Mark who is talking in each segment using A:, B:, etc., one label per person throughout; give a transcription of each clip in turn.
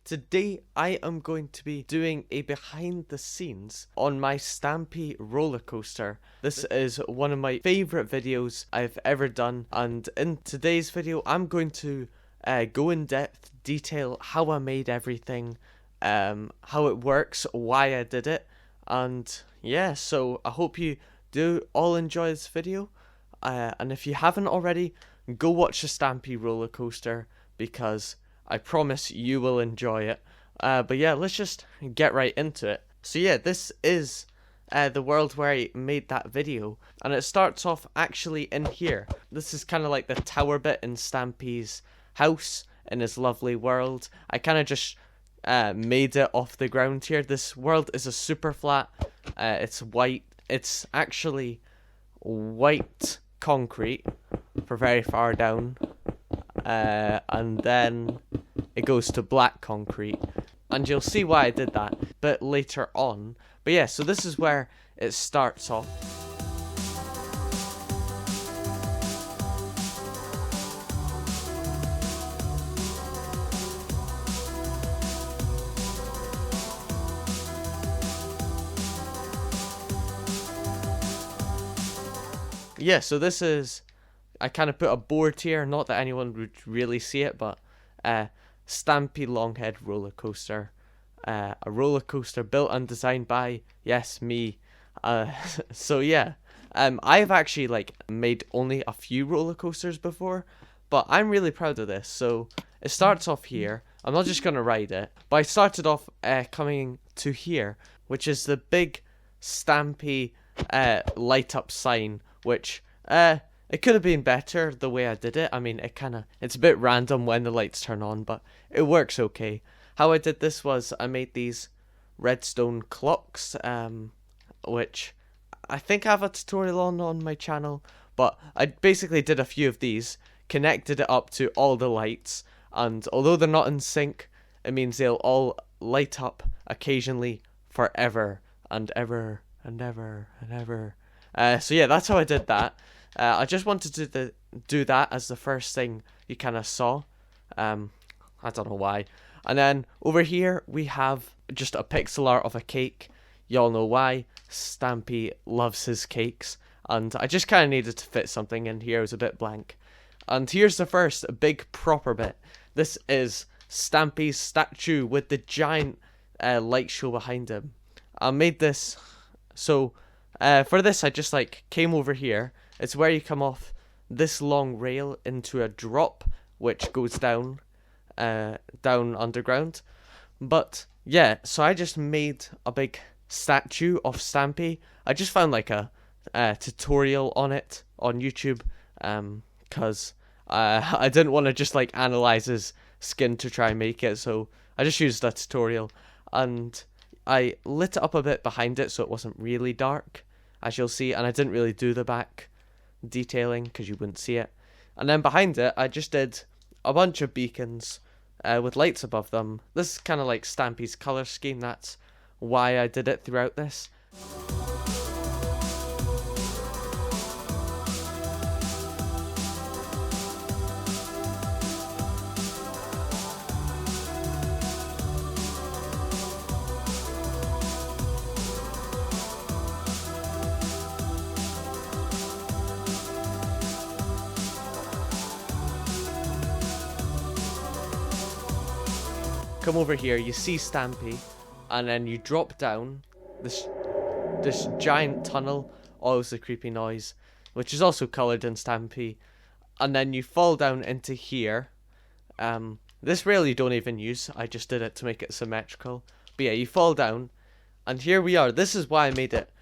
A: Today I am going to be doing a behind the scenes on my Stampy Rollercoaster. This is one of my favourite videos I've ever done, and in today's video I'm going to go in depth, detail how I made everything, how it works, why I did it, and yeah, so I hope you do all enjoy this video, and if you haven't already, go watch the Stampy Rollercoaster because I promise you will enjoy it. But yeah, let's just get right into it. So yeah, this is the world where I made that video, and it starts off actually in here. This is kind of like the tower bit in Stampy's house in his lovely world. I kind of just made it off the ground here. This world is a super flat. It's white. It's actually white concrete for very far down. And then it goes to black concrete, and you'll see why I did that a bit later on. But yeah, so this is where it starts off. Yeah, so this is, I kind of put a board here, not that anyone would really see it, but Stampy Longhead roller coaster. A roller coaster built and designed by, yes, me. So yeah, I've actually like made only a few roller coasters before, but I'm really proud of this. So it starts off here. I'm not just gonna ride it, but I started off coming to here, which is the big Stampy light up sign, which it could have been better the way I did it. I mean, it's a bit random when the lights turn on, but it works okay. How I did this was I made these redstone clocks, which I think I have a tutorial on my channel, but I basically did a few of these, connected it up to all the lights, and although they're not in sync, it means they'll all light up occasionally forever and ever and ever and ever. So yeah, that's how I did that. I just wanted to do that as the first thing you kind of saw. I don't know why. And then over here we have just a pixel art of a cake. Y'all know why. Stampy loves his cakes. And I just kind of needed to fit something in here. It was a bit blank. And here's the first big proper bit. This is Stampy's statue with the giant light show behind him. I made this. So for this I just like came over here. It's where you come off this long rail into a drop, which goes down underground. But yeah, so I just made a big statue of Stampy. I just found like a tutorial on it on YouTube, because I didn't want to just like analyze his skin to try and make it, so I just used a tutorial, and I lit it up a bit behind it so it wasn't really dark, as you'll see, and I didn't really do the back detailing because you wouldn't see it. And then behind it I just did a bunch of beacons with lights above them. This is kind of like Stampy's color scheme. That's why I did it throughout this. Come over here, you see Stampy, and then you drop down this giant tunnel. Always a creepy noise, which is also coloured in Stampy, and then you fall down into here. This rail you don't even use, I just did it to make it symmetrical. But yeah, you fall down, and here we are. This is why I made it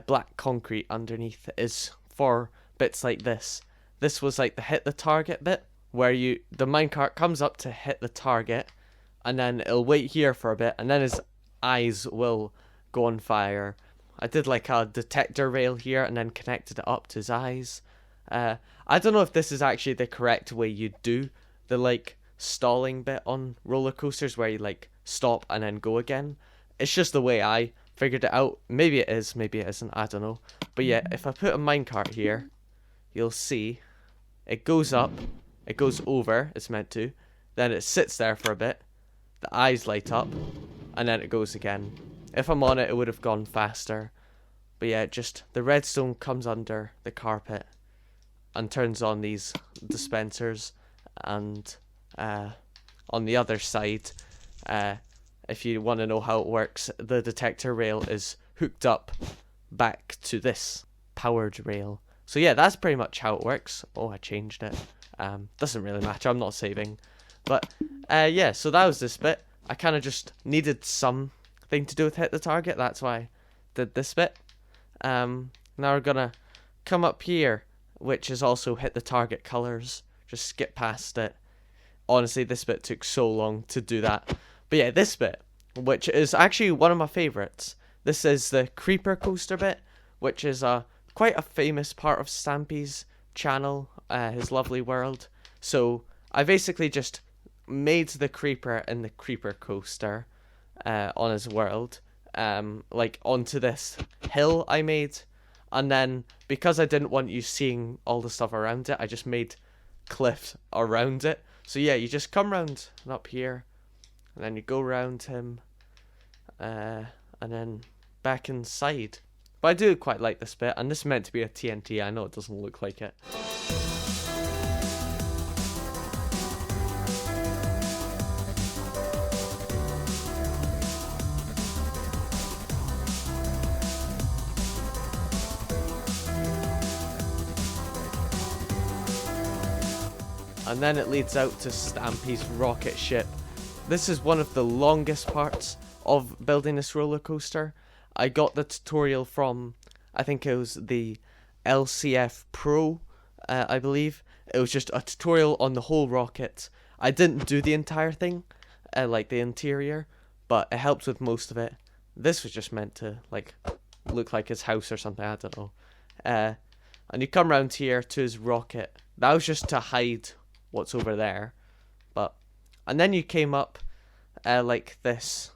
A: black concrete underneath, is for bits like this. This was like the hit the target bit, where the minecart comes up to hit the target, and then it'll wait here for a bit, and then his eyes will go on fire. I did like a detector rail here, and then connected it up to his eyes. I don't know if this is actually the correct way you do the like stalling bit on roller coasters, where you like stop and then go again. It's just the way I figured it out. Maybe it is, maybe it isn't, I don't know. But yeah, if I put a minecart here, you'll see it goes up, it goes over, it's meant to, then it sits there for a bit, the eyes light up, and then it goes again. If I'm on it, it would have gone faster. But yeah, just the redstone comes under the carpet and turns on these dispensers. And on the other side, if you want to know how it works, the detector rail is hooked up back to this powered rail. So yeah, that's pretty much how it works. Oh, I changed it. Doesn't really matter, I'm not saving. But yeah, so that was this bit. I kind of just needed something to do with hit the target, that's why I did this bit. Now we're gonna come up here, which is also hit the target colors. Just skip past it. Honestly, this bit took so long to do that. But yeah, this bit, which is actually one of my favorites. This is the creeper coaster bit, which is quite a famous part of Stampy's channel, his lovely world. So I basically just made the creeper in the creeper coaster on his world, like onto this hill I made. And then because I didn't want you seeing all the stuff around it, I just made cliffs around it. So yeah, you just come round and up here, and then you go around him, and then back inside. But I do quite like this bit, and this is meant to be a TNT. I know it doesn't look like it. And then it leads out to Stampy's rocket ship. This is one of the longest parts of building this roller coaster. I got the tutorial from, I think it was the LCF Pro, I believe. It was just a tutorial on the whole rocket. I didn't do the entire thing, like the interior, but it helped with most of it. This was just meant to like look like his house or something, I don't know. And you come around here to his rocket. That was just to hide what's over there. And then you came up like this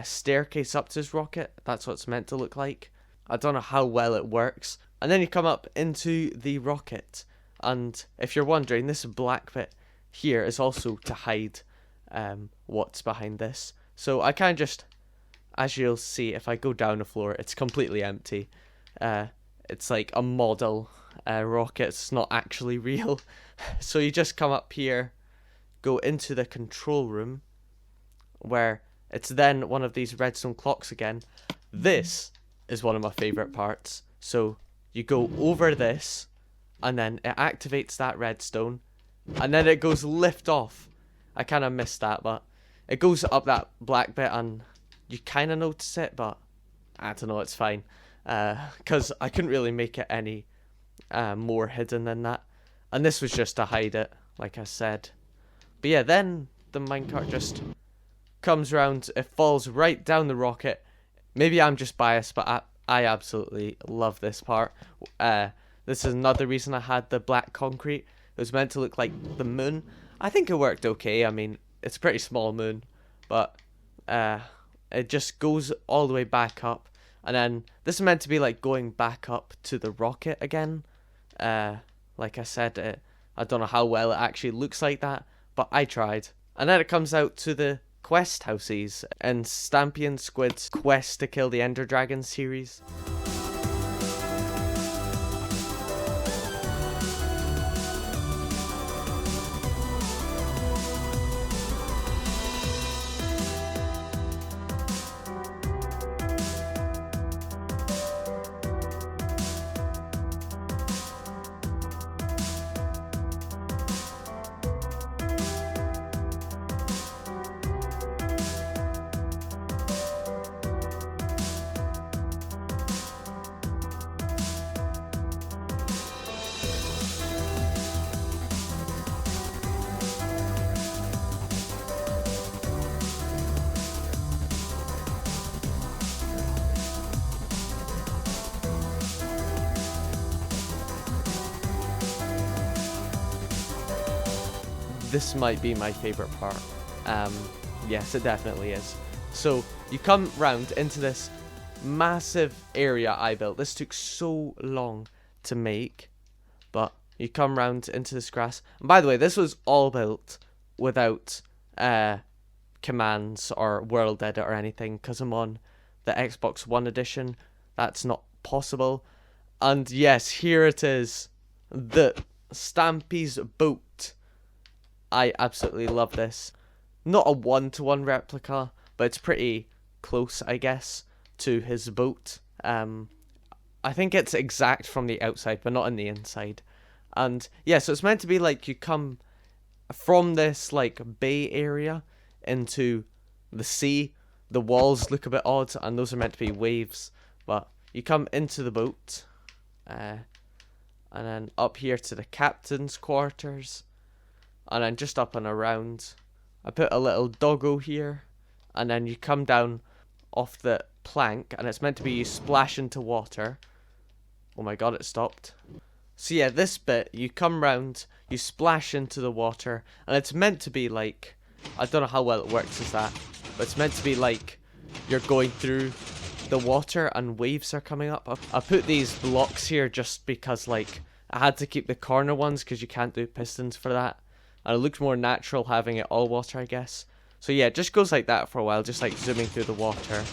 A: staircase up to his rocket. That's what it's meant to look like. I don't know how well it works. And then you come up into the rocket, and if you're wondering, this black bit here is also to hide what's behind this. So I kind of just, as you'll see, if I go down the floor, it's completely empty. It's like a model rocket. It's not actually real. So you just come up here, go into the control room, where it's then one of these redstone clocks again. This is one of my favorite parts. So you go over this, and then it activates that redstone, and then it goes lift off. I kind of missed that, but it goes up that black bit, and you kind of notice it, but I don't know, it's fine. Because I couldn't really make it any more hidden than that. And this was just to hide it, like I said. But yeah, then the minecart just comes around, it falls right down the rocket. Maybe I'm just biased, but I absolutely love this part. This is another reason I had the black concrete. It was meant to look like the moon. I think it worked okay. I mean, it's a pretty small moon, but it just goes all the way back up. And then this is meant to be like going back up to the rocket again. Like I said, I don't know how well it actually looks like that, but I tried. And then it comes out to the quest houses in Stampy and Squid's Quest to Kill the Ender Dragon series. This might be my favorite part. Yes, it definitely is. So you come round into this massive area I built. This took so long to make, but you come round into this grass. And by the way, this was all built without commands or world edit or anything because I'm on the Xbox One edition. That's not possible. And yes, here it is, the Stampy's boat. I absolutely love this. Not a one-to-one replica, but it's pretty close, I guess, to his boat. I think it's exact from the outside, but not on the inside. And yeah, so it's meant to be like you come from this like bay area into the sea. The walls look a bit odd, and those are meant to be waves. But you come into the boat, and then up here to the captain's quarters, and then just up and around. I put a little doggo here, and then you come down off the plank, and it's meant to be you splash into water. Oh my god, it stopped. So yeah, this bit, you come round, you splash into the water, and it's meant to be like, I don't know how well it works as that, but it's meant to be like you're going through the water and waves are coming up. I put these blocks here just because like I had to keep the corner ones because you can't do pistons for that. And it looked more natural having it all water, I guess. So yeah, it just goes like that for a while, just like zooming through the water.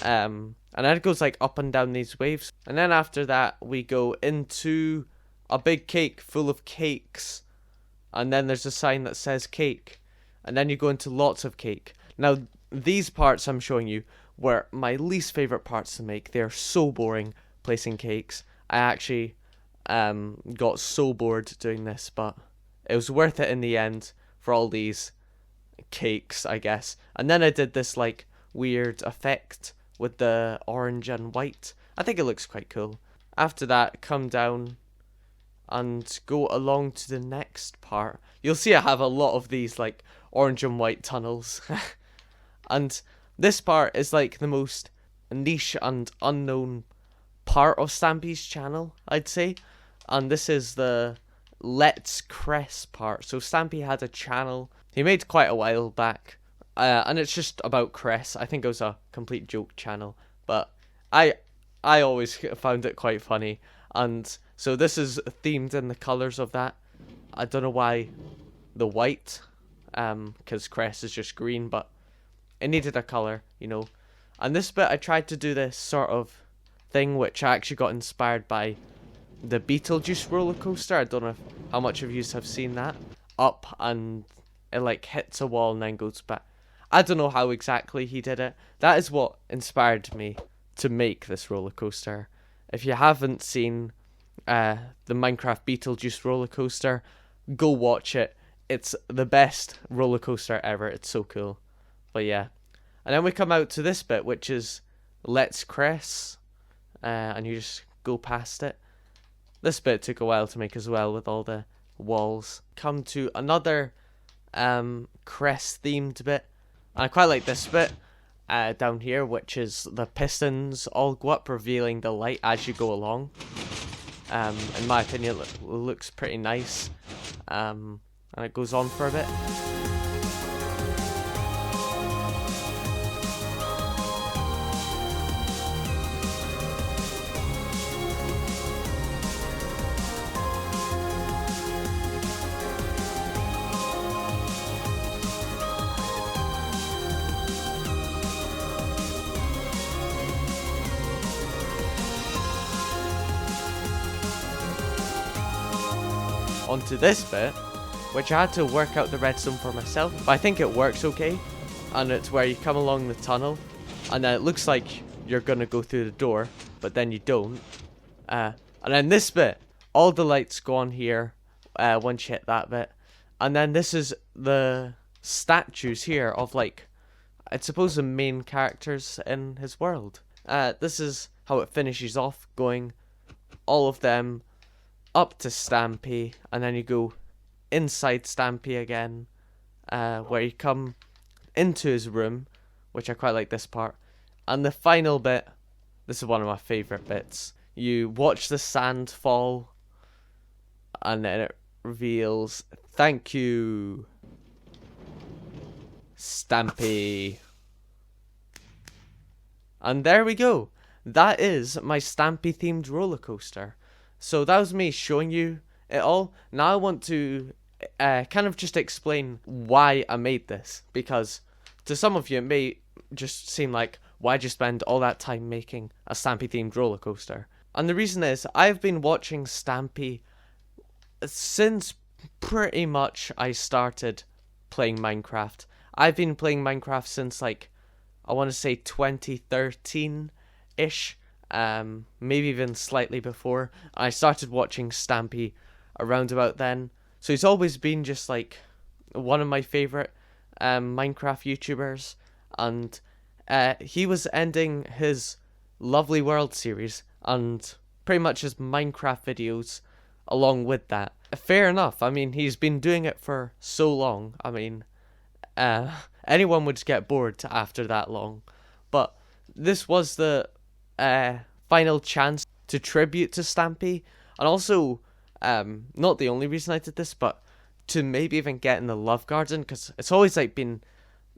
A: And then it goes like up and down these waves. And then after that, we go into a big cake full of cakes. And then there's a sign that says cake. And then you go into lots of cake. Now, these parts I'm showing you were my least favorite parts to make. They're so boring placing cakes. I actually got so bored doing this, but it was worth it in the end for all these cakes, I guess. And then I did this like weird effect with the orange and white. I think it looks quite cool. After that, come down and go along to the next part. You'll see I have a lot of these like orange and white tunnels. And this part is like the most niche and unknown part of Stampy's channel, I'd say. And this is the Let's Cress part. So Stampy had a channel he made quite a while back, and it's just about Cress. I think it was a complete joke channel, but I always found it quite funny. And so this is themed in the colours of that. I don't know why the white, because Cress is just green, but it needed a colour, you know. And this bit I tried to do this sort of thing which I actually got inspired by the Beetlejuice roller coaster. I don't know how much of you have seen that. Up and it like hits a wall and then goes back. I don't know how exactly he did it. That is what inspired me to make this roller coaster. If you haven't seen the Minecraft Beetlejuice roller coaster, go watch it. It's the best roller coaster ever. It's so cool. But yeah. And then we come out to this bit, which is Let's Cress. And you just go past it. This bit took a while to make as well with all the walls. Come to another Cress themed bit. And I quite like this bit down here, which is the pistons all go up, revealing the light as you go along. In my opinion, it looks pretty nice. And it goes on for a bit. Onto this bit, which I had to work out the redstone for myself, but I think it works okay. And it's where you come along the tunnel, and then it looks like you're gonna go through the door, but then you don't. And then this bit, all the lights go on here once you hit that bit. And then this is the statues here of like, I suppose the main characters in his world. This is how it finishes off, going all of them up to Stampy, and then you go inside Stampy again, where you come into his room, which I quite like this part. And the final bit, this is one of my favourite bits. You watch the sand fall, and then it reveals, thank you, Stampy. And there we go. That is my Stampy themed roller coaster. So that was me showing you it all. Now I want to kind of just explain why I made this, because To some of you, it may just seem like, why'd you spend all that time making a Stampy-themed roller coaster? And the reason is, I've been watching Stampy since pretty much I started playing Minecraft. I've been playing Minecraft since, like, I want to say 2013-ish, maybe even slightly before. I started watching Stampy around about then. So he's always been just, like, one of my favorite Minecraft YouTubers. And he was ending his Lovely World series and pretty much his Minecraft videos along with that. Fair enough. I mean, he's been doing it for so long. I mean, anyone would get bored after that long. But this was the final chance to tribute to Stampy. And also, not the only reason I did this, but to maybe even get in the Love Garden, because it's always like been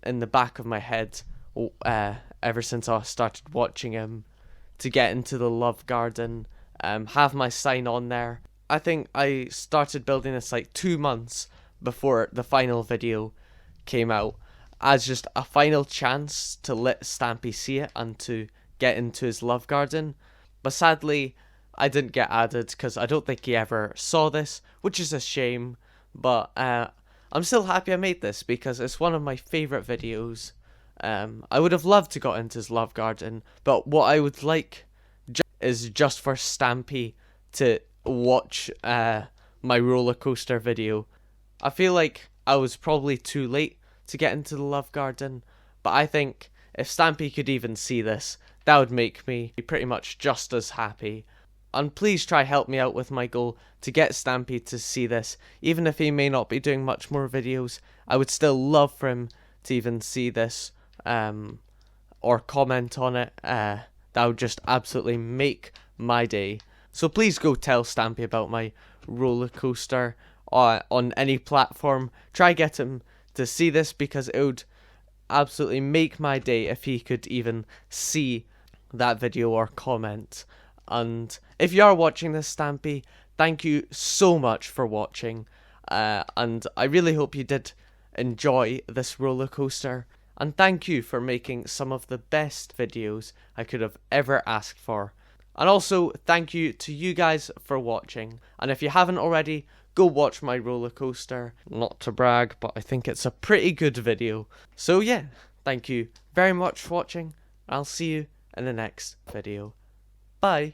A: in the back of my head ever since I started watching him, to get into the Love Garden, have my sign on there. I think I started building this like 2 months before the final video came out, as just a final chance to let Stampy see it and to get into his Love Garden. But sadly, I didn't get added because I don't think he ever saw this, which is a shame. But I'm still happy I made this because it's one of my favourite videos. I would have loved to got into his Love Garden, but what I would like is just for Stampy to watch my roller coaster video. I feel like I was probably too late to get into the Love Garden, but I think if Stampy could even see this, that would make me pretty much just as happy. And please try help me out with my goal to get Stampy to see this. Even if he may not be doing much more videos, I would still love for him to even see this or comment on it. That would just absolutely make my day. So please go tell Stampy about my roller coaster on any platform. Try get him to see this because it would absolutely make my day if he could even see that video or comment. And if you are watching this, Stampy, thank you so much for watching. And I really hope you did enjoy this roller coaster. And thank you for making some of the best videos I could have ever asked for. And also, thank you to you guys for watching. And if you haven't already, go watch my roller coaster. Not to brag, but I think it's a pretty good video. So yeah, thank you very much for watching. I'll see you in the next video. Bye.